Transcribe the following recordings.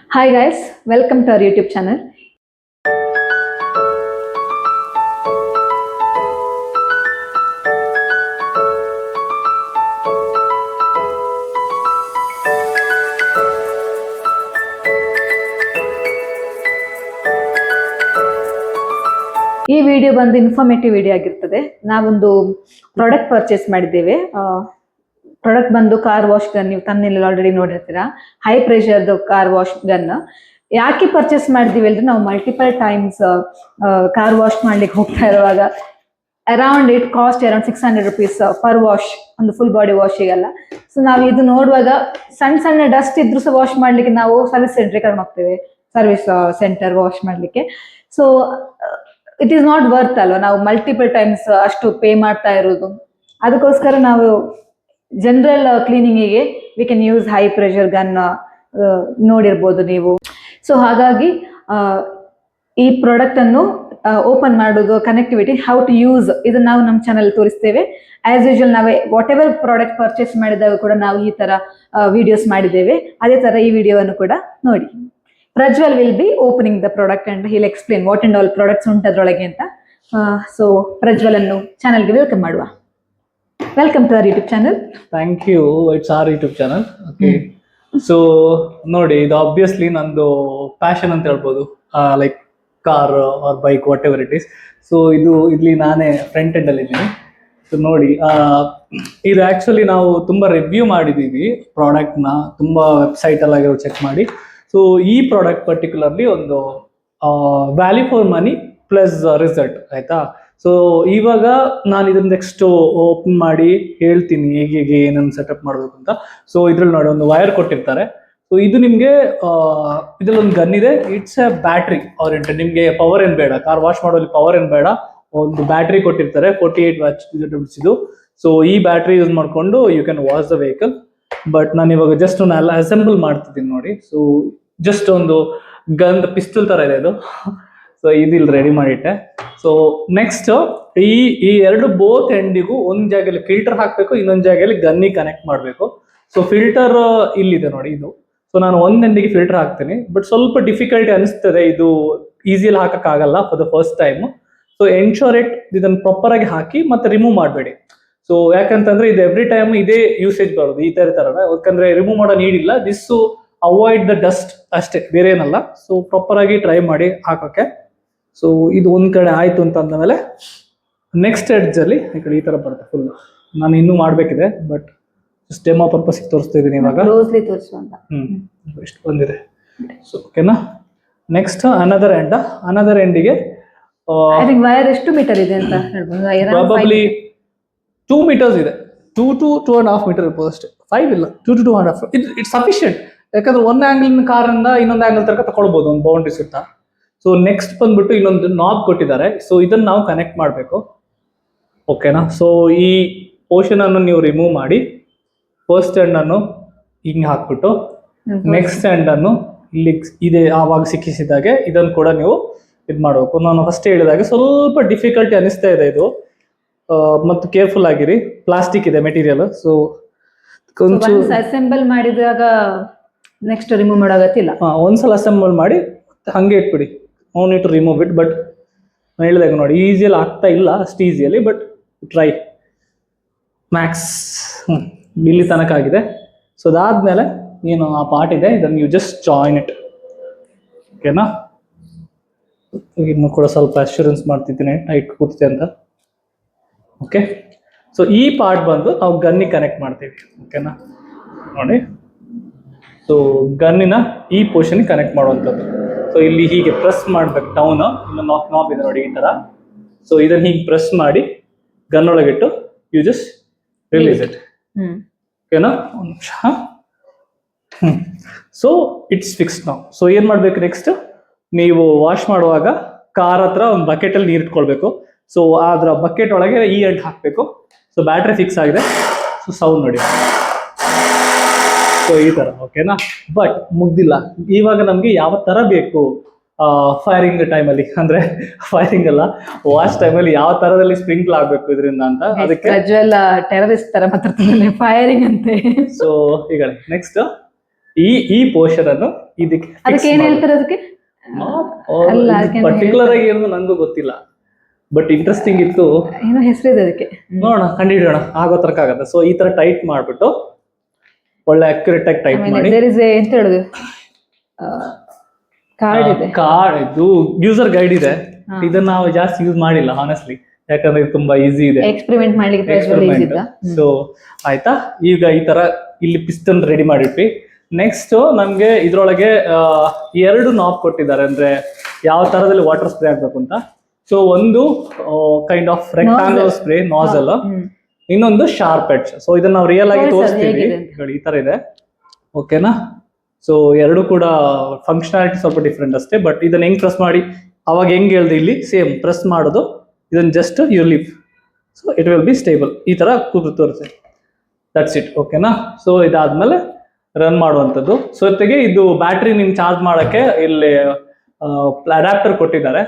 Hi guys, welcome to our YouTube channel. ಈ video ಬಂದು informative video ಆಗಿರ್ತದೆ. ನಾವೊಂದು ಪ್ರಾಡಕ್ಟ್ ಪರ್ಚೇಸ್ ಮಾಡಿದ್ದೇವೆ. ಪ್ರಾಡಕ್ಟ್ ಬಂದು ಕಾರ್ ವಾಶ್ ಗನ್. ನೀವು ತಮ್ಮನೇಲಿ ಆಲ್ರೆಡಿ ನೋಡಿರ್ತೀರಾ, ಹೈ ಪ್ರೆಷರ್ದು ಕಾರ್ ವಾಶ್ ಗನ್. ಯಾಕೆ ಪರ್ಚೇಸ್ ಮಾಡಿದೀವಿ ಅಂದ್ರೆ, ನಾವು ಮಲ್ಟಿಪಲ್ ಟೈಮ್ಸ್ ಕಾರ್ ವಾಶ್ ಮಾಡ್ಲಿಕ್ಕೆ ಹೋಗ್ತಾ ಇರುವಾಗ it cost around 600 rupees per wash, ಒಂದು ಫುಲ್ ಬಾಡಿ ವಾಶಿಗೆಲ್ಲ. ಸೊ ನಾವು ಇದು ನೋಡುವಾಗ ಸಣ್ಣ ಸಣ್ಣ ಡಸ್ಟ್ ಇದ್ರು ಸಹ ವಾಶ್ ಮಾಡ್ಲಿಕ್ಕೆ ನಾವು ಸರ್ವಿಸ್ ಸೆಂಟರ್ ಕರ್ಕೊಂಡು ಹೋಗ್ತೇವೆ, ಸರ್ವಿಸ್ ಸೆಂಟರ್ ವಾಶ್ ಮಾಡ್ಲಿಕ್ಕೆ. So it is not worth ಅಲ್ವಾ ನಾವು ಮಲ್ಟಿಪಲ್ ಟೈಮ್ಸ್ ಅಷ್ಟು ಪೇ ಮಾಡ್ತಾ ಇರೋದು. ಅದಕ್ಕೋಸ್ಕರ ನಾವು ಜನರಲ್ ಕ್ಲೀನಿಂಗಿಗೆ we can use high pressure gun, ನೋಡಿರ್ಬೋದು ನೀವು. ಸೊ ಹಾಗಾಗಿ ಈ ಪ್ರಾಡಕ್ಟ್ ಅನ್ನು ಓಪನ್ ಮಾಡೋದು, ಕನೆಕ್ಟಿವಿಟಿ, ಹೌ ಟು ಯೂಸ್, ಇದನ್ನ ನಾವು ನಮ್ಮ ಚಾನಲ್ ತೋರಿಸ್ತೇವೆ. ಆಸ್ ಯೂಶುವಲ್ ನಾವೇ ವಾಟ್ ಎವರ್ ಪ್ರಾಡಕ್ಟ್ ಪರ್ಚೇಸ್ ಮಾಡಿದಾಗ ಕೂಡ ನಾವು ಈ ತರ ವಿಡಿಯೋಸ್ ಮಾಡಿದ್ದೇವೆ. ಅದೇ ತರ ಈ ವಿಡಿಯೋವನ್ನು ಕೂಡ ನೋಡಿ. Prajwal will be opening the product and he'll explain what and all products ಉಂಟದ್ರೊಳಗೆ ಅಂತ. ಸೊ ಪ್ರಜ್ವಲ್ ಅನ್ನು ಚಾನಲ್ಗೆ ವೆಲ್ಕಮ್ ಮಾಡುವ. Welcome to our YouTube channel. Thank you. It's our YouTube channel. Okay, so ನೋಡಿ, ಇದು ಆಬ್ವಿಯಸ್ಲಿ ನಂದು ಪ್ಯಾಷನ್ ಅಂತ ಹೇಳ್ಬೋದು, like car or bike, whatever it is. So ಇಲ್ಲಿ ನಾನೇ ಫ್ರಂಟ್ ಎಂಡ್ ಅಲ್ಲಿ ಇದ್ದೀನಿ. ಸೊ ನೋಡಿ, ಇದು ಆಕ್ಚುಲಿ ನಾವು ತುಂಬಾ ರಿವ್ಯೂ ಮಾಡಿದೀವಿ ಪ್ರಾಡಕ್ಟ್ನ, ತುಂಬಾ ವೆಬ್ಸೈಟ್ ಎಲ್ಲ ಚೆಕ್ ಮಾಡಿ. ಸೊ ಈ ಪ್ರಾಡಕ್ಟ್ ಪರ್ಟಿಕ್ಯುಲರ್ಲಿ ಒಂದು value for money plus result, ಆಯ್ತಾ. ಸೊ ಇವಾಗ ನಾನು ಇದನ್ನ ನೆಕ್ಸ್ಟ್ ಓಪನ್ ಮಾಡಿ ಹೇಳ್ತೀನಿ ಹೇಗೆ ಏನನ್ನು ಸೆಟಪ್ ಮಾಡಬೇಕು ಅಂತ. ಸೊ ಇದ್ರಲ್ಲಿ ನೋಡಿ, ಒಂದು ವೈರ್ ಕೊಟ್ಟಿರ್ತಾರೆ. ಸೊ ಇದು ನಿಮ್ಗೆ ಇದ್ರಲ್ಲಿ ಒಂದು ಗನ್ ಇದೆ. It's A battery oriented. ನಿಮ್ಗೆ ಪವರ್ ಏನ್ ಬೇಡ, ಕಾರ್ ವಾಶ್ ಮಾಡೋಲ್ಲಿ ಪವರ್ ಏನ್ ಬೇಡ. ಒಂದು ಬ್ಯಾಟ್ರಿ ಕೊಟ್ಟಿರ್ತಾರೆ, 48 ವಾಟ್ಸ್ ಇದು. ಸೊ ಈ ಬ್ಯಾಟ್ರಿ ಯೂಸ್ ಮಾಡ್ಕೊಂಡು you can wash the vehicle. But ನಾನು ಇವಾಗ ಜಸ್ಟ್ ಒಂದು ಅಸೆಂಬಲ್ ಮಾಡ್ತಿದ್ದೀನಿ ನೋಡಿ. ಸೊ ಜಸ್ಟ್ ಒಂದು ಗನ್ ಪಿಸ್ತೂಲ್ ತರ ಇದೆ ಇದು. ಸೊ ಇದಿಲ್ಲಿ ರೆಡಿ ಮಾಡಿಟ್ಟೆ. ಸೊ ನೆಕ್ಸ್ಟ್ ಈ ಎರಡು ಬೋತ್ ಎಂಡಿಗೂ ಒಂದ್ ಜಾಗದಲ್ಲಿ ಫಿಲ್ಟರ್ ಹಾಕ್ಬೇಕು, ಇನ್ನೊಂದ್ ಜಾಗದಲ್ಲಿ ಗನ್ನಿಗೆ ಕನೆಕ್ಟ್ ಮಾಡಬೇಕು. ಸೊ ಫಿಲ್ಟರ್ ಇಲ್ಲಿದೆ ನೋಡಿ ಇದು. ಸೊ ನಾನು ಒಂದ್ ಎಂಡಿಗೆ ಫಿಲ್ಟರ್ ಹಾಕ್ತೀನಿ, ಬಟ್ ಸ್ವಲ್ಪ ಡಿಫಿಕಲ್ಟಿ ಅನಿಸ್ತದೆ, ಇದು ಈಸಿಯಲ್ಲಿ ಹಾಕಕ್ ಆಗಲ್ಲ for the first time. So ensure it, ಇದನ್ನ ಪ್ರಾಪರ್ ಆಗಿ ಹಾಕಿ ಮತ್ತೆ ರಿಮೂವ್ ಮಾಡಬೇಡಿ. ಸೊ ಯಾಕಂತಂದ್ರೆ ಇದು ಎವ್ರಿ ಟೈಮ್ ಇದೇ ಯೂಸೇಜ್ ಬರೋದು ಈ ತರ, ಯಾಕಂದ್ರೆ ರಿಮೂವ್ ಮಾಡೋ ನೀಡ್ ಇಲ್ಲ. ದಿಸ್ ಅವಾಯ್ಡ್ ದ ಡಸ್ಟ್ ಅಷ್ಟೇ, ಬೇರೆ ಏನಲ್ಲ. ಸೊ ಪ್ರಾಪರ್ ಆಗಿ ಟ್ರೈ ಮಾಡಿ ಹಾಕೋಕೆ. ಸೊ ಇದು ಒಂದ್ ಕಡೆ ಆಯ್ತು ಅಂತ ಅಂದಮೇಲೆ ನೆಕ್ಸ್ಟ್ ಎಡ್ಜ್ ಅಲ್ಲಿ ಈ ತರ ಬರುತ್ತೆ ಫುಲ್. ನಾನು ಇನ್ನೂ ಮಾಡ್ಬೇಕಿದೆ, ಬಟ್ ಡೆಮೋ ಪರ್ಪಸ್ ತೋರಿಸ್ತಾ ಇದೀನಿ ಇವಾಗ. ಎಷ್ಟು ಬಂದಿದೆ. ಸೊ ಓಕೆನಾ. ನೆಕ್ಸ್ಟ್ ಅನದರ್ ಎಂಡಿಗೆ ವೈರ್ ಎಷ್ಟು ಮೀಟರ್ ಇದೆ ಅಂತ ಹೇಳ್ಬೋದು. ಪ್ರಾಬಬ್ಲಿ 2 meters ಇದೆ. 2 to 2.5 meters ಇರ್ಬೋದು ಅಷ್ಟೇ. 5 ಇಲ್ಲ, 2 to 2.5. It's sufficient. ಯಾಕಂದ್ರೆ ಒಂದ್ ಆಂಗಲ್ ಕಾರಿಂದ ಇನ್ನೊಂದು ಆಂಗಲ್ ತನಕ ತಗೊಳ್ಬಹುದು ಒಂದು ಬೌಂಡ್ರಿ ಸುತ್ತ. ಸೊ ನೆಕ್ಸ್ಟ್ ಬಂದ್ಬಿಟ್ಟು ಇನ್ನೊಂದು ನಾಬ್ ಕೊಟ್ಟಿದ್ದಾರೆ. ಸೊ ಇದನ್ನ ನಾವು ಕನೆಕ್ಟ್ ಮಾಡಬೇಕು, ಓಕೆನಾ. ಸೊ ಈ ಪೋರ್ಷನ್ ಅನ್ನು ನೀವು ರಿಮೂವ್ ಮಾಡಿ, ಫಸ್ಟ್ ಎಂಡ್ ಅನ್ನು ಹಿಂಗ್ ಹಾಕ್ಬಿಟ್ಟು ನೆಕ್ಸ್ಟ್ ಎಂಡ್ ಅನ್ನು ಇಲ್ಲಿ ಇದೆ ಆವಾಗ ಸಿಕ್ಕಿಸಿದಾಗೆ ಇದನ್ನು ಕೂಡ ನೀವು ಇದು ಮಾಡಬೇಕು. ನಾನು ಫಸ್ಟ್ ಹೇಳಿದಾಗ ಸ್ವಲ್ಪ ಡಿಫಿಕಲ್ಟಿ ಅನಿಸ್ತಾ ಇದೆ ಇದು, ಮತ್ತು ಕೇರ್ಫುಲ್ ಆಗಿರಿ. ಪ್ಲಾಸ್ಟಿಕ್ ಇದೆ ಮೆಟೀರಿಯಲ್. ಸೊ ಅಸೆಂಬಲ್ ಮಾಡಿದಾಗ ನೆಕ್ಸ್ಟ್ ರಿಮೂವ್ ಮಾಡೋಗತ್ತಿಲ್ಲ. ಒಂದ್ಸಲ ಅಸೆಂಬಲ್ ಮಾಡಿ ಹಂಗೆ ಇಟ್ಬಿಡಿ. No need to remove it. But ನಾನು ಹೇಳಿದಾಗ ನೋಡಿ, ಈಸಿಯಲ್ಲಿ ಆಗ್ತಾ ಇಲ್ಲ ಅಷ್ಟು ಈಸಿಯಲ್ಲಿ, ಬಟ್ ಟ್ರೈ ಮ್ಯಾಕ್ಸ್. ಇಲ್ಲಿ ತನಕ ಆಗಿದೆ. ಸೊ ಅದಾದ್ಮೇಲೆ ಏನು ಆ ಪಾರ್ಟ್ ಇದೆ, ಇದನ್ನು ಯು ಜಸ್ಟ್ ಜಾಯಿನ್ ಇಟ್, ಓಕೆನಾ. ಇನ್ನು ಕೂಡ ಸ್ವಲ್ಪ ಅಶ್ಯೂರೆನ್ಸ್ ಮಾಡ್ತಿದ್ದೀನಿ ಟೈಟ್ ಕೂತಿದೆ ಅಂತ. ಓಕೆ. ಸೊ ಈ ಪಾರ್ಟ್ ಬಂದು ನಾವು ಗನ್ನಿಗೆ ಕನೆಕ್ಟ್ ಮಾಡ್ತೀವಿ, ಓಕೆನಾ. ನೋಡಿ, ಸೊ ಗನ್ನಿನ ಈ ಪೋರ್ಷನ್ ಕನೆಕ್ಟ್ ಮಾಡುವಂಥದ್ದು. ಸೊ ಇಲ್ಲಿ ಹೀಗೆ ಪ್ರೆಸ್ ಮಾಡ್ಬೇಕು ಡೌನ್. ಇನ್ನು ನಾಬ್ ಇದೆ ನೋಡಿ ಈ ತರ. ಸೊ ಇದನ್ನ ಹೀಗೆ ಪ್ರೆಸ್ ಮಾಡಿ ಗನ್ ಒಳಗಿಟ್ಟು ಯು ಜಸ್ಟ್ ರಿಲೀಸ್ ಇಟ್, ಓಕೆನಾ. ಒಂದು ನಿಮಿಷ. ಸೊ ಇಟ್ಸ್ ಫಿಕ್ಸ್ ನಾವು. ಸೊ ಏನ್ ಮಾಡ್ಬೇಕು ನೆಕ್ಸ್ಟ್, ನೀವು ವಾಶ್ ಮಾಡುವಾಗ ಕಾರ್ ಹತ್ರ ಒಂದು ಬಕೆಟ್ ಅಲ್ಲಿ ನೀರು ಇಟ್ಕೊಳ್ಬೇಕು. ಸೊ ಅದ್ರ ಬಕೆಟ್ ಒಳಗೆ ಈ ಎಂಡ್ ಹಾಕ್ಬೇಕು. ಸೊ ಬ್ಯಾಟ್ರಿ ಫಿಕ್ಸ್ ಆಗಿದೆ. ಸೊ ಸೌಂಡ್ ನೋಡಿ, ಸೊ ಈ ತರ, ಓಕೆನಾ. ಬಟ್ ಮುಗ್ದಿಲ್ಲ. ಇವಾಗ ನಮ್ಗೆ ಯಾವ ತರ ಬೇಕು ಫೈರಿಂಗ್ ಟೈಮಲ್ಲಿ, ಅಂದ್ರೆ ಫೈರಿಂಗ್ ಅಲ್ಲ, ವಾಶ್ ಟೈಮಲ್ಲಿ ಯಾವ ತರದಲ್ಲಿ ಸ್ಪ್ರಿಂಕ್ಲ್ ಆಗ್ಬೇಕು ಇದರಿಂದ ಅಂತ. ಅದಕ್ಕೆ ಟೆರರಿಸ್ಟ್ ತರ ಮಾತಾಡ್ತಿದ್ದಾನೆ, ಫೈರಿಂಗ್ ಅಂತೆ. ಸೊ ಈಗ ನೆಕ್ಸ್ಟ್ ಈ ಪೋರ್ಷನ್ ಅನ್ನು ಇದಕ್ಕೆ ಅದಕ್ಕೆ ಏನ್ ಹೇಳ್ತಾರೆ ಅದಕ್ಕೆ? ಅಲ್ಲ, ಅದಕ್ಕೆ ಪರ್ಟಿಕ್ಯುಲರ್ ಆಗಿ ಏನು ನಂಗೂ ಗೊತ್ತಿಲ್ಲ, ಬಟ್ ಇಂಟ್ರೆಸ್ಟಿಂಗ್ ಇತ್ತು. ಏನೋ ಹೆಸರಿದೆ ಅದಕ್ಕೆ. ನೋಡೋಣ, ಕಂಡುಹಿಡಿಯೋಣ, ಆಗೋ ತರಕ ಆಗತ್ತೆ. ಸೊ ಈ ತರ ಟೈಟ್ ಮಾಡ್ಬಿಟ್ಟು ಒಳ್ಳೆ ಅಕ್ಯುರೇಟ್ ಆಗಿ ಟೈಟ್ ಮಾಡಿ. ಎಂತ ಹೇಳುದು, ಕಾರ್ಡ್ ಇದೆ, ಕಾರ್ಡ್ ಇದು ಯೂಸರ್ ಗೈಡ್ ಇದೆ. ಇದನ್ನ ನಾವು ಜಾಸ್ತಿ ಯೂಸ್ ಮಾಡಿಲ್ಲ ಹಾನೆಸ್ಟ್ಲಿ, ಯಾಕಂದ್ರೆ ಇದು ತುಂಬಾ ಈಸಿ ಇದೆ, ಎಕ್ಸ್ಪೆರಿಮೆಂಟ್ ಮಾಡ್ಲಿಕ್ಕೆ. ಸೊ ಆಯ್ತಾ, ಈಗ ಈ ತರ ಇಲ್ಲಿ ಪಿಸ್ಟನ್ ರೆಡಿ ಮಾಡಿಟ್ವಿ. ನೆಕ್ಸ್ಟ್ ನಮ್ಗೆ ಇದ್ರೊಳಗೆ 2 ನಾಬ್ ಕೊಟ್ಟಿದ್ದಾರೆ, ಅಂದ್ರೆ ಯಾವ ತರದಲ್ಲಿ ವಾಟರ್ ಸ್ಪ್ರೇ ಆಗ್ಬೇಕು ಅಂತ. ಸೊ ಒಂದು kind of rectangle spray nasal, ಇನ್ನೊಂದು ಶಾರ್ಪ್ ಎಡ್ಜ್. ಸೊ ಇದನ್ನ ನಾವು ರಿಯಲ್ ಆಗಿ ತೋರಿಸ್ತೀವಿ. ಈ ತರ ಇದೆ, ಓಕೆನಾ? ಸೊ ಎರಡು ಕೂಡ ಫಂಕ್ಷನಾಲಿಟಿ ಸ್ವಲ್ಪ ಡಿಫ್ರೆಂಟ್ ಅಷ್ಟೇ, ಬಟ್ ಇದನ್ನ ಹೆಂಗ್ ಪ್ರೆಸ್ ಮಾಡಿ ಅವಾಗ ಹೆಂಗ್ ಹೇಳ್ದೆ ಇಲ್ಲಿ ಸೇಮ್ ಪ್ರೆಸ್ ಮಾಡೋದು. ಇದನ್ನ just you leave, so it will be stable. ಈ ತರ ತೋರಿಸಿ, ದಟ್ಸ್ ಇಟ್, ಓಕೆನಾ? ಸೊ ಇದಾದ್ಮೇಲೆ ರನ್ ಮಾಡುವಂಥದ್ದು. ಸೊ ಜೊತೆಗೆ ಇದು ಬ್ಯಾಟ್ರಿ ನಿಮ್ಗೆ ಚಾರ್ಜ್ ಮಾಡಕ್ಕೆ ಇಲ್ಲಿ ಅಡಾಪ್ಟರ್ ಕೊಟ್ಟಿದ್ದಾರೆ.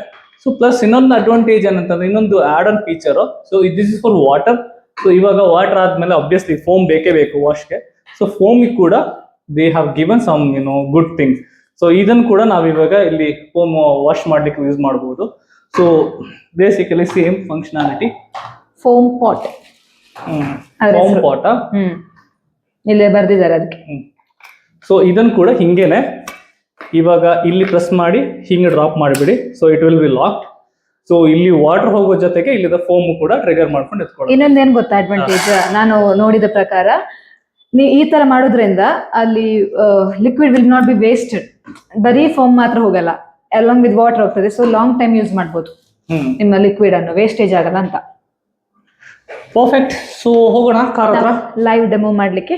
ಸೊ ಪ್ಲಸ್ ಇನ್ನೊಂದು ಅಡ್ವಾಂಟೇಜ್ ಏನಂತಂದ್ರೆ, ಇನ್ನೊಂದು add on feature. So this is for water. So ಇವಾಗ ವಾಟರ್ ಆದ್ಮೇಲೆ ಅಬ್ವಿಯಸ್ಲಿ ಫೋಮ್ ಬೇಕೇ ಬೇಕು ವಾಶ್ಗೆ. ಸೊ ಫೋಮಿಗೆ ಕೂಡ they have given some good things. So ಇದನ್ನು ಕೂಡ ನಾವು ಇವಾಗ ಇಲ್ಲಿ ಫೋಮ್ ವಾಶ್ ಮಾಡ್ಲಿಕ್ಕೆ ಯೂಸ್ ಮಾಡಬಹುದು. So basically same functionality. Foam pot, foam pot ಇಲ್ಲೇ ಬರ್ದಿದ್ದಾರೆ ಅದಕ್ಕೆ. ಸೊ ಇದನ್ನು ಕೂಡ ಹಿಂಗೇನೆ ಇವಾಗ ಇಲ್ಲಿ ಪ್ರೆಸ್ ಮಾಡಿ ಹಿಂಗೆ ಡ್ರಾಪ್ ಮಾಡಿಬಿಡಿ. So it will B locked. So ಇಲ್ಲಿ ವಾಟರ್ ಹೋಗೋ ಜೊತೆಗೆ ಇಲ್ಲಿದ ಫೋಮ್ ಕೂಡ ಟ್ರಿಗರ್ ಮಾಡ್ಕೊಂಡು ಎತ್ಕೊಳ್ಳಿ. ಇನ್ನೊಂದೇನ್ ಗೊತ್ತಾ ಅಡ್ವಾಂಟೇಜ್, ನಾನು ನೋಡಿದ ಪ್ರಕಾರ ನೀವು ಈ ತರ ಮಾಡೋದ್ರಿಂದ ಅಲ್ಲಿ liquid will not be wasted. ಬರೀ ಫೋಮ್ ಮಾತ್ರ ಹೋಗಲ್ಲ, ಅಲಾಂಗ್ ವಿತ್ ವಾಟರ್ ಹೋಗ್ತದೆ. ಸೊ ಲಾಂಗ್ ಟೈಮ್ ಯೂಸ್ ಮಾಡ್ಬೋದು ನಿಮ್ಮ ಲಿಕ್ವಿಡ್ ಅನ್ನು, ವೇಸ್ಟೇಜ್ ಆಗಲ್ಲ ಅಂತ. ಪರ್ಫೆಕ್ಟ್. ಸೊ ಹೋಗೋಣ ಕಾರ್ ಹತ್ರ. ಲೈವ್ ಡೆಮೋ ಮಾಡ್ಲಿಕ್ಕೆ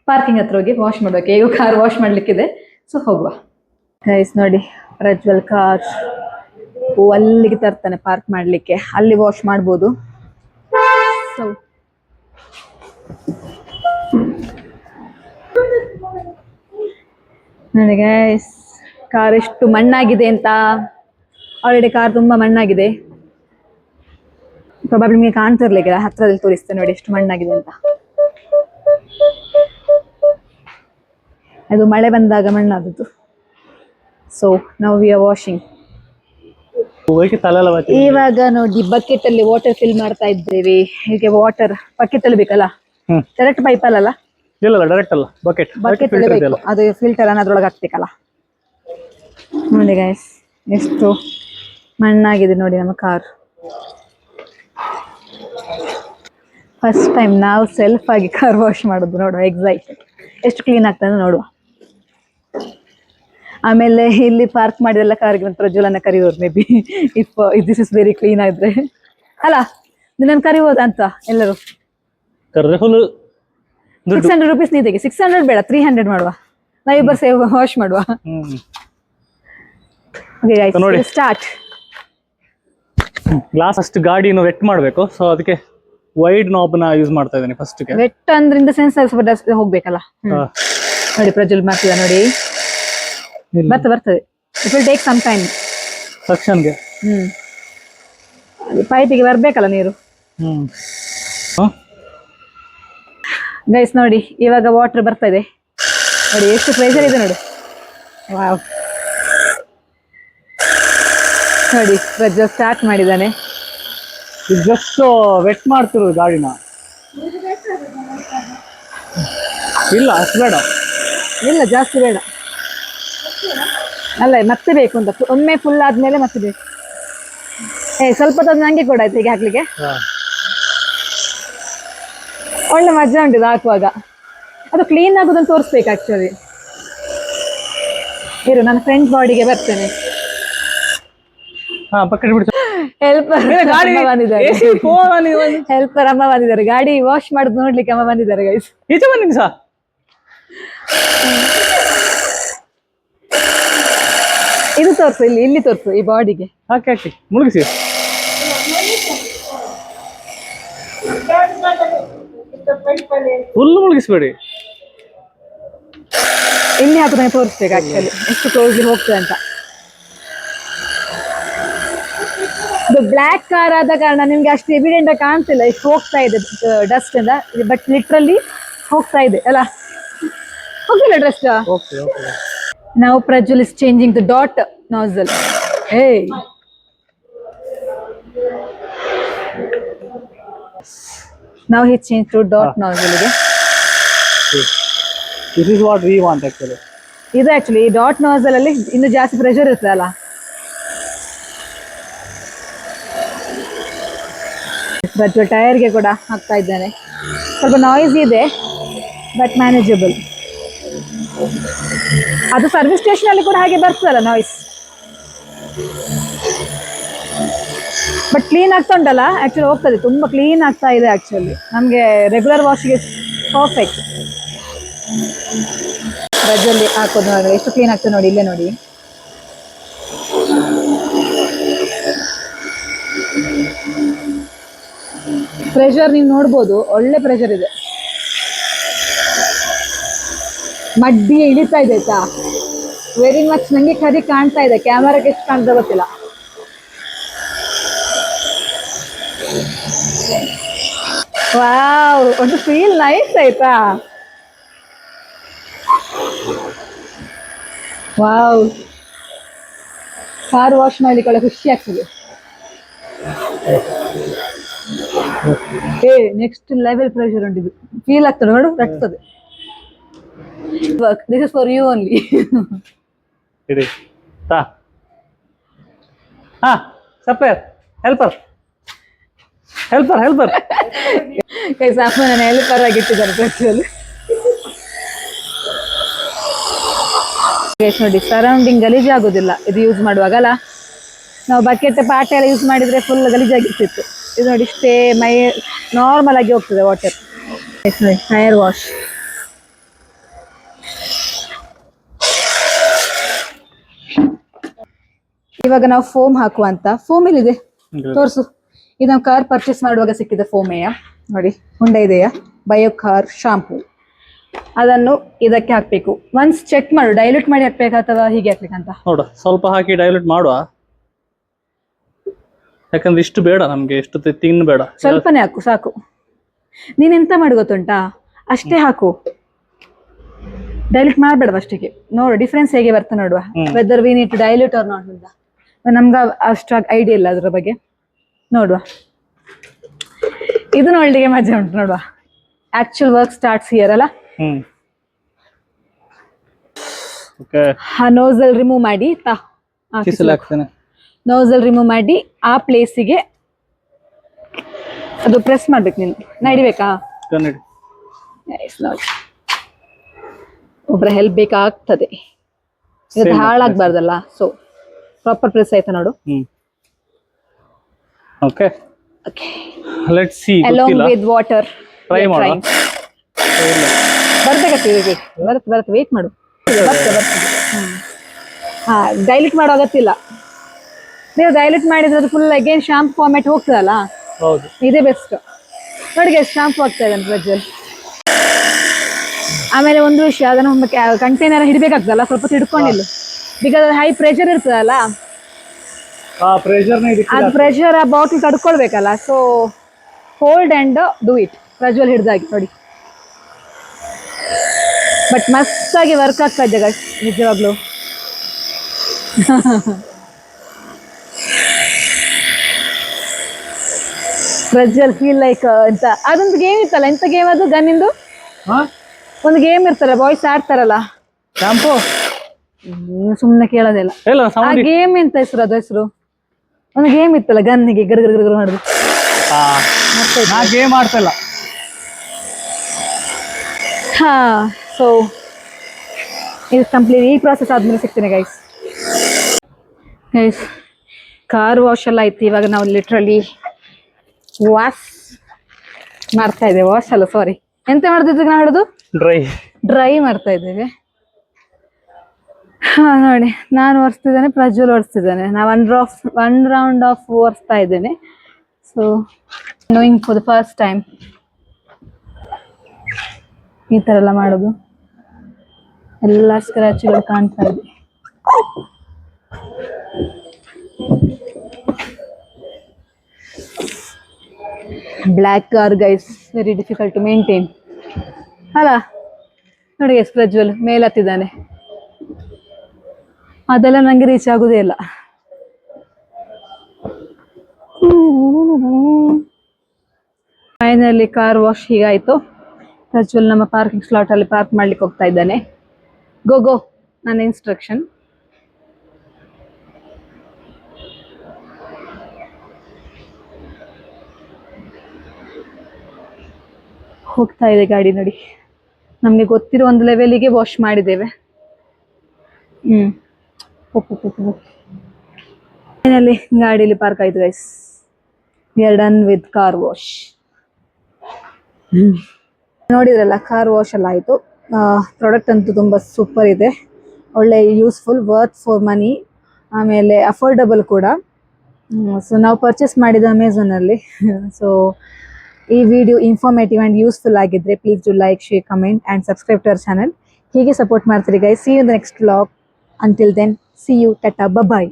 ಪಾರ್ಕಿಂಗ್ ಹತ್ರ ಹೋಗಿ ವಾಶ್ ಮಾಡ್ಬೇಕು. ಈಗ ಕಾರ್ ವಾಶ್ ಮಾಡ್ಲಿಕ್ಕಿದೆ, ಸೊ ಹೋಗುವ. ಗೈಸ್ ನೋಡಿ, ಪ್ರಜ್ವಲ್ ಕಾರ್ ಅಲ್ಲಿಗೆ ತರ್ತಾನೆ ಪಾರ್ಕ್ ಮಾಡ್ಲಿಕ್ಕೆ, ಅಲ್ಲಿ ವಾಶ್ ಮಾಡ್ಬೋದು. ಸೊ ನೋಡಿ ಗೈಸ್, ಕಾರ್ ಎಷ್ಟು ಮಣ್ಣಾಗಿದೆ ಅಂತ. ಆಲ್ರೆಡಿ ಕಾರ್ ತುಂಬಾ ಮಣ್ಣಾಗಿದೆ. ಪ್ರಾಬಬ್ಲಿ ನಿಮಗೆ ಕಾಣ್ತಿರ್ಲಿಕ್ಕಿಲ್ಲ, ಹತ್ರದಲ್ಲಿ ತೋರಿಸ್ತೇನೆ ನೋಡಿ ಎಷ್ಟು ಮಣ್ಣಾಗಿದೆ ಅಂತ. ಅದು ಮಳೆ ಬಂದಾಗ ಮಣ್ಣಾದದ್ದು. ಸೊ ನಾವು ವಿ ಆರ್ ವಾಷಿಂಗ್. ಇವಾಗ ನೋಡಿ ಬಕೆಟ್ ಅಲ್ಲಿ ವಾಟರ್ ಫಿಲ್ ಮಾಡ್ತಾ ಇದ್ದೇವೆ. ಹೀಗೆ ವಾಟರ್ ಬಕೆಟ್ ಅಲ್ಲಿ ಬೇಕಲ್ಲ, ಡೈರೆಕ್ಟ್ ಪೈಪ್ ಅಲ್ಲ? ಇಲ್ಲ, ಡೈರೆಕ್ಟ್ ಅಲ್ಲ, ಬಕೆಟ್ ಅಲ್ಲಿ ಬೇಕು. ಅದು ಫಿಲ್ಟರ್ ಅನ್ನ ಅದ್ರೊಳಗೆ ಹಾಕ್ಬೇಕಲ್ಲ. ನೋಡಿ ಗೈಸ್, ಎಷ್ಟು ಮಣ್ಣಾಗಿದೆ ನೋಡಿ ನಮ್ಮ ಕಾರ್. ಫಸ್ಟ್ ಟೈಮ್ ನಾವು ಸೆಲ್ಫ್ ಆಗಿ ಕಾರ್ ವಾಶ್ ಮಾಡೋದು, ನೋಡುವ ಎಕ್ಸೈಟೆಡ್ ಎಷ್ಟು ಕ್ಲೀನ್ ಆಗ್ತದೆ ನೋಡುವ. ಆಮೇಲೆ ಇಲ್ಲಿ ಪಾರ್ಕ್ ಮಾಡಿದೆಲ್ಲ ಕಾರ್ಗೆ ಪ್ರಜ್ವಲನ ಕರಿಯೋರು, maybe if this is very clean ಆಗಿದ್ರೆ ಅಲ್ಲ, ನಿನ್ನ ಕರಿಬೋದ ಅಂತ ಎಲ್ಲರೂ. 600 rupees ನೀತಿಗೆ. 600 ಬೇಡ, 300 ಮಾಡುವ. ನಾವಿಬ್ಬರು ಸೇವ್ ವಾಶ್ ಮಾಡುವ. ಸ್ಟಾರ್ಟ್. ಗ್ಲಾಸ್ ಅಷ್ಟು ಗಾಡಿನ ವೆಟ್ ಮಾಡಬೇಕು. ಸೊ ಅದಕ್ಕೆ ವೈಡ್ ನಾಬ್ ನ ಯೂಸ್ ಮಾಡ್ತಾ ಇದ್ದೀನಿ ಫಸ್ಟ್ ಗೆ. ವೆಟ್ ಅಂದ್ರಿಂದ ಸೆನ್ಸ್ ಹೋಗ್ಬೇಕಲ್ಲ. ನೋಡಿ ಪ್ರಜ್ವಲ್ ಮಾಡ್ತಿದ ನೋಡಿ, ಬರ್ತದೆ. It will take some time ಸೆಕ್ಷನ್ಗೆ. ಪೈಪಿಗೆ ಬರ್ಬೇಕಲ್ಲ ನೀರು. ಗೈಸ್ ನೋಡಿ, ಇವಾಗ ವಾಟರ್ ಬರ್ತಾ ಇದೆ ನೋಡಿ, ಎಷ್ಟು ಪ್ರೆಷರ್ ಇದೆ ನೋಡಿ. ವಾವ್, ನೋಡಿ ಪ್ರಜ್ವಲ್ ಸ್ಟಾರ್ಟ್ ಮಾಡಿದ್ದಾನೆ. ಜಸ್ಟ್ ವೆಟ್ ಮಾಡ್ತಿರೋದು ಗಾಡಿನ. ಇಲ್ಲ ಅಷ್ಟು ಬೇಡ, ಇಲ್ಲ ಜಾಸ್ತಿ ಬೇಡ. ಅಲ್ಲ ಮತ್ತೆ ಬೇಕು ಅಂತ, ಒಮ್ಮೆ ಫುಲ್ ಆದ್ಮೇಲೆ ಮತ್ತೆ ಬೇಕು. ಸ್ವಲ್ಪ ತಂದು ನಂಗೆ ಕೂಡ ಆಯ್ತು ಹೀಗೆ ಹಾಕ್ಲಿಕ್ಕೆ. ಒಳ್ಳೆ ಮಜಾ ಉಂಟು ಹಾಕುವಾಗ. ಅದು ಕ್ಲೀನ್ ಆಗೋದನ್ನು ತೋರಿಸ್ಬೇಕು ಆಕ್ಚುಲಿ. ಇರು, ನನ್ನ ಫ್ರೆಂಡ್ ಬಾಡಿಗೆ ಬರ್ತೇನೆ. ಹೆಲ್ಪರ್ ಅಮ್ಮ ಬಂದಿದ್ದಾರೆ, ಗಾಡಿ ವಾಶ್ ಮಾಡುದು ನೋಡ್ಲಿಕ್ಕೆ ಅಮ್ಮ ಬಂದಿದ್ದಾರೆ ಗೈಸ್. ಈಚೆ ಬನ್ನಿ ಸಾ. ಇದು ತೋರ್ಸು, ಇಲ್ಲಿ ತೋರ್ಸು, ಈ ಬಾಡಿಗೆ ಹಾಕಿ ಮುಳುಗಿಸಿ. ಫುಲ್ ಮುಳುಗಿಸ್ಬೇಡಿ, ಇಲ್ಲಿ ಹಾಕೋದನ್ನ ತೋರಿಸ್ಬೇಕು ಆಕ್ಚುಲಿ ಎಷ್ಟು ಕ್ಲೋಸ್ಲಿ ಹೋಗ್ತದೆ ಅಂತ. ಇದು ಬ್ಲ್ಯಾಕ್ ಕಾರ್ ಆದ ಕಾರಣ ನಿಮ್ಗೆ ಅಷ್ಟು ಎವಿಡೆಂಟ್ ಆಗಿ ಕಾಣ್ತಿಲ್ಲ ಎಷ್ಟು ಹೋಗ್ತಾ ಇದೆ ಡಸ್ಟ್ ಇಂದ, ಬಟ್ ಲಿಟ್ರಲಿ ಹೋಗ್ತಾ ಇದೆ ಅಲ್ಲ. ಹೋಗಿಲ್ಲ dress. Okay okay. Now Prajwal is changing the dot nozzle. Hey. Now he changed to dot nozzle ಗೆ. This is what we want actually. ಇದು ಆಕ್ಚುಲಿ ಡಾಟ್ ನೋಸಲ್ ಅಲ್ಲಿ ಇನ್ನು ಜಾಸ್ತಿ ಪ್ರೆಷರ್ ಇರ್ತದಲ್ಲ. ಪ್ರಜ್ವಲ್ ಟೈರ್ಗೆ ಕೂಡ ಹಾಕ್ತಾ ಇದ್ದಾನೆ. ಸ್ವಲ್ಪ ನಾಯ್ಸ್ ಇದೆ ಬಟ್ ಮ್ಯಾನೇಜಬಲ್. ಅದು ಸರ್ವಿಸ್ ಸ್ಟೇಷನ್ ಅಲ್ಲಿ ಕೂಡ ಹಾಗೆ ಬರ್ತದಲ್ಲ ನಾಯ್ಸ್. ಬಟ್ ಕ್ಲೀನ್ ಆಗ್ತಾ ಉಂಟಲ್ಲ, ಆಕ್ಚುಲಿ ಹೋಗ್ತದೆ, ತುಂಬಾ ಕ್ಲೀನ್ ಆಗ್ತಾ ಇದೆ ಆಕ್ಚುಲಿ. ನಮಗೆ ರೆಗ್ಯುಲರ್ ವಾಶ್ಗೆ ಪರ್ಫೆಕ್ಟ್. ರಜಲ್ಲಿ ಹಾಕೋದು ನೋಡಿ ಎಷ್ಟು ಕ್ಲೀನ್ ಆಗ್ತದೆ ನೋಡಿ, ಇಲ್ಲೇ ನೋಡಿ. ಪ್ರೆಷರ್ ನೀವು ನೋಡ್ಬೋದು, ಒಳ್ಳೆ ಪ್ರೆಷರ್ ಇದೆ. ಮಡ್ಡಿ ಇಳಿತಾ ಇದೆ ಆಯ್ತಾ, ವೆರಿ ಮಚ್. ನಂಗೆ ಕರಿ ಕಾಣ್ತಾ ಇದೆ, ಕ್ಯಾಮರಾಗೆ ಎಷ್ಟು ಕಾಣ್ತಾ ಗೊತ್ತಿಲ್ಲ. ವಾವ್, ಒಂದು ಫೀಲ್ ನೈಸ್ ಆಯ್ತಾ. ವಾವ್, ಕಾರ್ ವಾಶ್ ಮಾಡ್ಲಿಕ್ಕೆ ಒಳ್ಳೆ ಖುಷಿ ಆಗ್ತದೆ. ನೆಕ್ಸ್ಟ್ ಲೆವೆಲ್ ಪ್ರೆಷರ್ ಉಂಟಿದು, ಫೀಲ್ ಆಗ್ತದೆ ನೋಡು, ರಟ್ತದೆ. This is for you only. ಇಡಿ ತಾ. ಹಾ ಸಪೇರ್ ಹೆಲ್ಪರ್ ಹೆಲ್ಪರ್ ಹೆಲ್ಪರ್. ಕೈ ಸಾಮಾನ ಹೆಲ್ಪರ್ ಆಗಿಟ್ಟಿದ್ದಾರೆ ಪ್ರಜ್ವಲ್. ನೋಡಿ, ಸರೌಂಡಿಂಗ್ ಗಲೀಜಾಗೋದಿಲ್ಲ ಇದು ಯೂಸ್ ಮಾಡುವಾಗಲ್ಲ. ನಾವು ಬಕೆಟ್ ಪಾಟೆ ಎಲ್ಲ ಯೂಸ್ ಮಾಡಿದ್ರೆ ಫುಲ್ ಗಲೀಜಾಗಿರ್ತಿತ್ತು. ಇದು ನೋಡಿ, ಇಷ್ಟೇ ಮೈ ನಾರ್ಮಲ್ ಆಗಿ ಹೋಗ್ತದೆ ವಾಟರ್. ನೋಡಿ, ಟೈರ್ ವಾಶ್. ಇವಾಗ ನಾವು ಫೋಮ್ ಹಾಕುವಂತ. ಫೋಮ್ ಎಲ್ಲಿದೆ ತೋರ್ಸು. ಇದು ನಾವು ಕಾರ್ ಪರ್ಚೇಸ್ ಮಾಡುವಾಗ ಸಿಕ್ಕಿದ ಫೋಮೆಯ ನೋಡಿ, ಹುಂಡ ಇದೆಯಾ ಬಯೋ ಕಾರ್ ಶಾಂಪೂ. ಅದನ್ನು ಇದಕ್ಕೆ ಹಾಕ್ಬೇಕು. ಒನ್ಸ್ ಚೆಕ್ ಮಾಡು, ಡೈಲ್ಯೂಟ್ ಮಾಡಿ ಹಾಕ್ಬೇಕಾ ಅಥವಾ ಹೀಗೆ ಹಾಕ್ಬೇಕಂತ ನೋಡ. ಸ್ವಲ್ಪ ಹಾಕಿ ಡೈಲ್ಯೂಟ್ ಮಾಡುವ, ಯಾಕಂದ್ರೆ ಇಷ್ಟು ಬೇಡ ನಮ್ಗೆ, ಎಷ್ಟು ತಿನ್ ಬೇಡ, ಸ್ವಲ್ಪನೇ ಹಾಕು ಸಾಕು. ನೀನೆಂತ ಮಾಡು ಗೊತ್ತುಂಟಾ, ಅಷ್ಟೇ ಹಾಕು, ಡೈಲ್ಯೂಟ್ ಮಾಡ್ಬೇಡ ಅಷ್ಟಿಗೆ. ನೋಡು ಡಿಫ್ರೆನ್ಸ್ ಹೇಗೆ ಬರ್ತದೆ ನೋಡುವ, whether we need to dilute or not ಅಂತ. ನಮ್ಗೆ ಅಷ್ಟಾಗಿ ಐಡಿಯಾ ಇಲ್ಲ ಅದ್ರ ಬಗ್ಗೆ, ನೋಡುವ. ಇದು ನೋಡ್ಲಿಕ್ಕೆ ಮಜಾ ಉಂಟು ನೋಡುವ. ಆಕ್ಚುಲ್ ವರ್ಕ್ ಸ್ಟಾರ್ಟ್ಸ್ ಹಿಯರ್ ಅಲ್ಲ. ನೋಸಲ್ ರಿಮೂವ್ ಮಾಡಿ ನೋಸಲ್ ರಿಮೂವ್ ಮಾಡಿ ಆ ಪ್ಲೇಸಿಗೆ ಅದು ಪ್ರೆಸ್ ಮಾಡ್ಬೇಕು. ನೀನು ನಡಿಬೇಕಾ? ನೋಡಿ, ಒಬ್ಬರ ಹೆಲ್ಪ್ ಬೇಕಾಗ್ತದೆ, ಇದು ಹಾಳಾಗ್ಬಾರ್ದಲ್ಲ. ಸೊ ಪ್ರಾಪರ್ ಪ್ರೆಸ್ ಆಯ್ತಾ ನೋಡು. Okay okay, let's see. along with water try ಮಾಡೋಣ. ಬರ್ಬೇಕಾಗ್ತದೆ, ಬರುತ್ತೆ, ವೇಟ್ ಮಾಡು. ಬರ್ತದೆ. ಹಾ, ಡೈಲ್ಯೂಟ್ ಮಾಡೋ ಅಗತ್ತಿಲ್ಲ. ನೀವು ಡೈಲ್ಯೂಟ್ ಮಾಡಿದ್ರೆ ಅದು ಫುಲ್ ಅಗೇನ್ ಶಾಂಪು ಫಾರ್ಮ್ಯಾಟ್ ಹೋಗ್ತದಲ್ಲ. ಹೌದು, ಇದೇ ಬೆಸ್ಟ್. ನೋಡಿ ಶಾಂಪು ಆಗ್ತಾ ಇದೆ ಪ್ರಜ್ವಲ್. ಆಮೇಲೆ ಒಂದು ವಿಷಯ, ಅದನ್ನು ಕಂಟೈನರ್ ಹಿಡಬೇಕಾಗ್ತದಲ್ಲ, ಸ್ವಲ್ಪ ತಿಡ್ಕೊಂಡಿಲ್ಲ. ಬಿಕಾಸ್ ಅದು ಹೈ ಪ್ರೆಷರ್ ಇರ್ತದಲ್ಲ, ಅದು ಪ್ರೆಷರ್ ಆ ಬಾಟಲ್ ತಡ್ಕೊಳ್ಬೇಕಲ್ಲ. So hold and do it. Prajwal ಹಿಡ್ದಾಗಿ ನೋಡಿ. ಬಟ್ ಮಸ್ತಾಗಿ ವರ್ಕ್ ಆಗ್ತಾ ಇದೆ ಗೈಸ್, ನಿಜವಾಗ್ಲು. ಪ್ರಜ್ವಲ್ ಫೀಲ್ ಲೈಕ್ ಎಂತ ಅದೊಂದು ಗೇಮ್ ಇತ್ತಲ್ಲ, ಎಂತ ಗೇಮ್ ಅದು, ಗನ್ನಿಂದು ಒಂದು ಗೇಮ್ ಇರ್ತಲ್ಲ, ಬಾಯ್ಸ್ ಆಡ್ತಾರಲ್ಲ, ಶಾಂಪೂ. ಸುಮ್ಮನೆ ಕೇಳೋದಿಲ್ಲ ಆ ಗೇಮ್. ಎಂತ ಹೆಸರು ಅದು? ಹೆಸರು ಒಂದು ಗೇಮ್ ಇತ್ತಲ್ಲ, ಗನ್ನಿಗೆ ಗರ್ ಗರ್ ಗರ್ ಮಾಡುದು. ಗೇಮ್ ಆಡ್ತಲ್ಲ. ಹಾ, ಸೊ ಇದು ಕಂಪ್ಲೀಟ್. ಈ ಪ್ರಾಸೆಸ್ ಆದ್ಮೇಲೆ ಸಿಗ್ತೇನೆ ಗೈಸ್. ಕಾರ್ ವಾಶ್ ಎಲ್ಲ ಆಯ್ತು. ಇವಾಗ ನಾವು ಲಿಟ್ರಲಿ ವಾಶ್ ಮಾಡ್ತಾ ಇದ್ದೇವೆ. ವಾಶ್ ಅಲ್ಲ, ಸಾರಿ, ಎಂತ ಮಾಡ್ತಿದ್ವಿ ನಾವು ಹೇಳೋದು? ಡ್ರೈ ಮಾಡ್ತಾ ಇದ್ದೇವೆ. ಹಾ ನೋಡಿ, ನಾನು ಒರೆಸ್ತಿದ್ದೇನೆ, ಪ್ರಜ್ವಲ್ ಒರೆಸ್ತಿದ್ದೇನೆ. ನಾವು ಒನ್ ರೌಂಡ್ ಆಫ್ ಒರೆಸ್ತಾ ಇದ್ದೇನೆ. So knowing for the first time ಈ ತರ ಎಲ್ಲ ಮಾಡೋದು. ಎಲ್ಲ ಸ್ಕ್ರಾಚ್ಗಳು ಕಾಣ್ತಾ ಇದೆ. Black car guys, very difficult to maintain ಅಲ್ಲ. ನೋಡಿ ಎಷ್ಟು ಪ್ರಜ್ವಲ್ ಮೇಲೆ ಹತ್ತಿದ್ದಾನೆ. ಅದೆಲ್ಲ ನಂಗೆ ರೀಚ್ ಆಗುದೇ ಇಲ್ಲ. ಫೈನಲಿ ಕಾರ್ ವಾಶ್ ಹೀಗಾಯ್ತು. ಪ್ರಜ್ವಲ್ ನಮ್ಮ ಪಾರ್ಕಿಂಗ್ ಸ್ಲಾಟ್ ಅಲ್ಲಿ ಪಾರ್ಕ್ ಮಾಡ್ಲಿಕ್ಕೆ ಹೋಗ್ತಾ ಇದ್ದಾನೆ. ಗೋ ನನ್ನ ಇನ್ಸ್ಟ್ರಕ್ಷನ್. ಹೋಗ್ತಾ ಇದೆ ಗಾಡಿ ನೋಡಿ. ನಮ್ಗೆ ಗೊತ್ತಿರೋ ಒಂದು ಲೆವೆಲಿಗೆ ವಾಶ್ ಮಾಡಿದ್ದೇವೆ. ಫೈನಲಿ ಗಾಡಿಯಲ್ಲಿ ಪಾರ್ಕ್ ಆಯ್ತು guys. We are done with car wash. ನೋಡಿದ್ರಲ್ಲ, ಕಾರ್ ವಾಶ್ ಎಲ್ಲ ಆಯ್ತು. ಪ್ರಾಡಕ್ಟ್ ಅಂತೂ ತುಂಬಾ ಸೂಪರ್ ಇದೆ, ಒಳ್ಳೆ ಯೂಸ್ಫುಲ್, ವರ್ತ್ ಫಾರ್ ಮನಿ, ಆಮೇಲೆ ಅಫೋರ್ಡಬಲ್ ಕೂಡ. ಸೊ ನಾವು ಪರ್ಚೇಸ್ ಮಾಡಿದ ಅಮೆಝಾನ್ ಅಲ್ಲಿ. ಸೊ ಈ ವಿಡಿಯೋ ಇನ್ಫಾರ್ಮೇಟಿವ್ ಅಂಡ್ ಯೂಸ್ಫುಲ್ ಆಗಿದ್ರೆ please do like, share, comment and subscribe to our channel. ಹೀಗೆ ಸಪೋರ್ಟ್ ಮಾಡ್ತೀರಿ guys. See you in the next vlog. Until then, see you, tata, by.